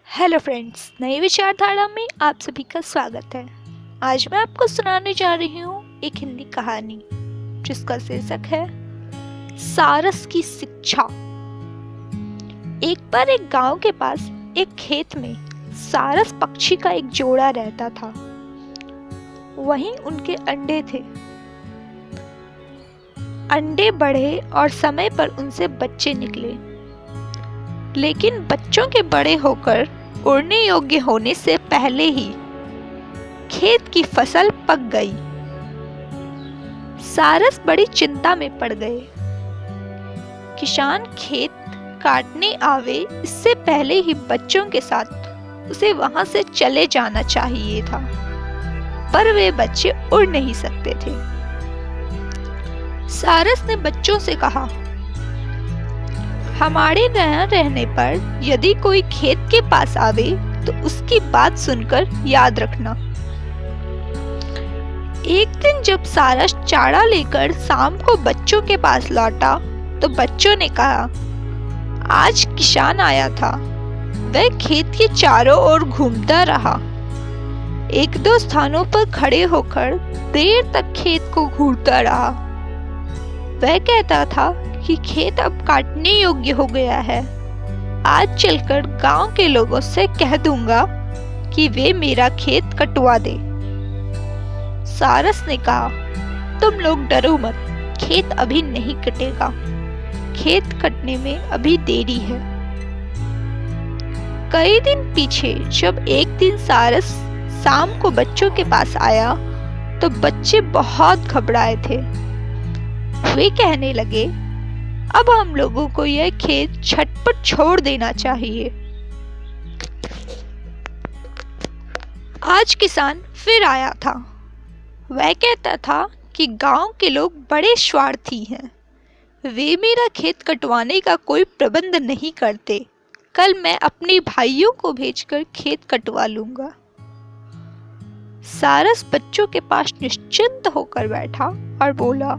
Hello friends, नई विचारधारा में आप सभी का स्वागत है। आज मैं आपको सुनाने जा रही हूँ एक हिंदी कहानी जिसका शीर्षक है सारस की शिक्षा। एक बार एक गांव के पास एक खेत में सारस पक्षी का एक जोड़ा रहता था। वहीं उनके अंडे थे। अंडे बढ़े और समय पर उनसे बच्चे निकले, लेकिन बच्चों के बड़े होकर उड़ने योग्य होने से पहले ही खेत की फसल पक गई। सारस बड़ी चिंता में पड़ गए। किसान खेत काटने आवे इससे पहले ही बच्चों के साथ उसे वहां से चले जाना चाहिए था, पर वे बच्चे उड़ नहीं सकते थे। सारस ने बच्चों से कहा, हमारे न रहने पर यदि कोई खेत के पास आवे तो उसकी बात सुनकर याद रखना। एक दिन जब सारस चारा लेकर शाम को बच्चों के पास लौटा तो बच्चों ने कहा, आज किसान आया था। वह खेत के चारों ओर घूमता रहा। एक दो स्थानों पर खड़े होकर देर तक खेत को घूरता रहा। वह कहता था कि खेत अब काटने योग्य हो गया है। आज चलकर गांव के लोगों से कह दूंगा कि वे मेरा खेत कटवा दे। सारस ने कहा, तुम लोग डरो मत, खेत अभी नहीं कटेगा। खेत कटने में अभी देरी है। कई दिन पीछे जब एक दिन सारस शाम को बच्चों के पास आया तो बच्चे बहुत घबराए थे। वे कहने लगे, अब हम लोगों को यह खेत झटपट छोड़ देना चाहिए। आज किसान फिर आया था। वह कहता था कि गांव के लोग बड़े स्वार्थी हैं। वे मेरा खेत कटवाने का कोई प्रबंध नहीं करते। कल मैं अपने भाइयों को भेजकर खेत कटवा लूंगा। सारस बच्चों के पास निश्चिंत होकर बैठा और बोला,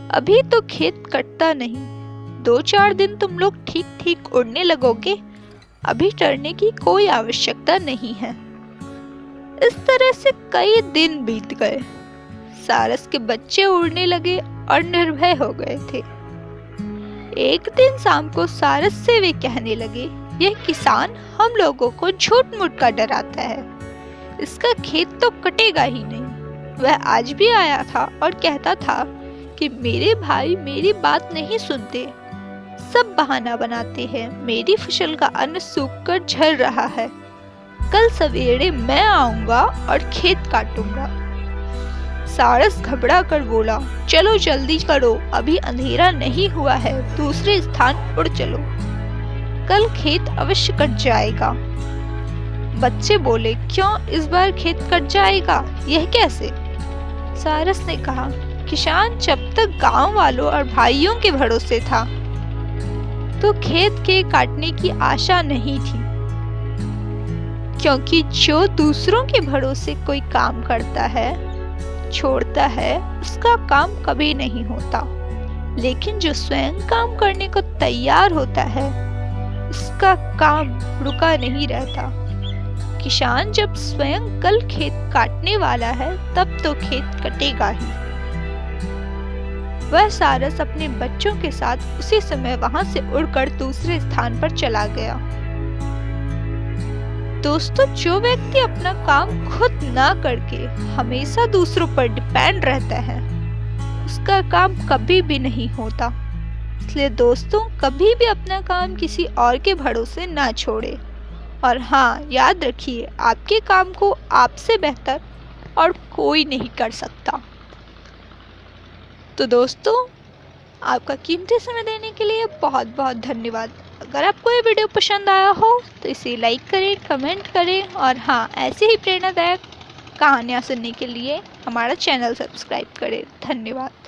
अभी तो खेत कटता नहीं। 2-4 दिन तुम लोग ठीक ठीक उड़ने लगोगे। अभी डरने की कोई आवश्यकता नहीं है। इस तरह से कई दिन बीत गए। सारस के बच्चे उड़ने लगे और निर्भय हो गए थे। एक दिन शाम को सारस से वे कहने लगे, यह किसान हम लोगों को झूठ मूठ का डराता है। इसका खेत तो कटेगा ही नहीं। वह आज भी आया था और कहता था कि मेरे भाई मेरी बात नहीं सुनते, सब बहाना बनाते हैं। मेरी फसल का अन्न सूखकर झड़ रहा है। कल सवेरे मैं आऊंगा और खेत काटूंगा। सारस घबरा कर बोला, चलो जल्दी करो, अभी अंधेरा नहीं हुआ है। दूसरे स्थान उड़ चलो, कल खेत अवश्य कट जाएगा। बच्चे बोले, क्यों इस बार खेत कट जाएगा, यह कैसे? सारस ने कहा, किसान जब तक गांव वालों और भाइयों के भरोसे था तो खेत के काटने की आशा नहीं थी, क्योंकि जो दूसरों के भरोसे कोई काम करता है, छोड़ता है, उसका काम कभी नहीं होता। लेकिन जो स्वयं काम करने को तैयार होता है, उसका काम रुका नहीं रहता। किसान जब स्वयं कल खेत काटने वाला है, तब तो खेत कटेगा ही। वह सारस अपने बच्चों के साथ उसी समय वहां से उड़कर दूसरे स्थान पर चला गया। दोस्तों, जो व्यक्ति अपना काम खुद ना करके हमेशा दूसरों पर डिपेंड रहता है, उसका काम कभी भी नहीं होता। इसलिए दोस्तों, कभी भी अपना काम किसी और के भरोसे ना छोड़े। और हाँ, याद रखिए, आपके काम को आपसे बेहतर और कोई नहीं कर सकता। तो दोस्तों, आपका कीमती समय देने के लिए बहुत बहुत धन्यवाद। अगर आपको ये वीडियो पसंद आया हो तो इसे लाइक करें, कमेंट करें और हाँ, ऐसे ही प्रेरणादायक कहानियाँ सुनने के लिए हमारा चैनल सब्सक्राइब करें। धन्यवाद।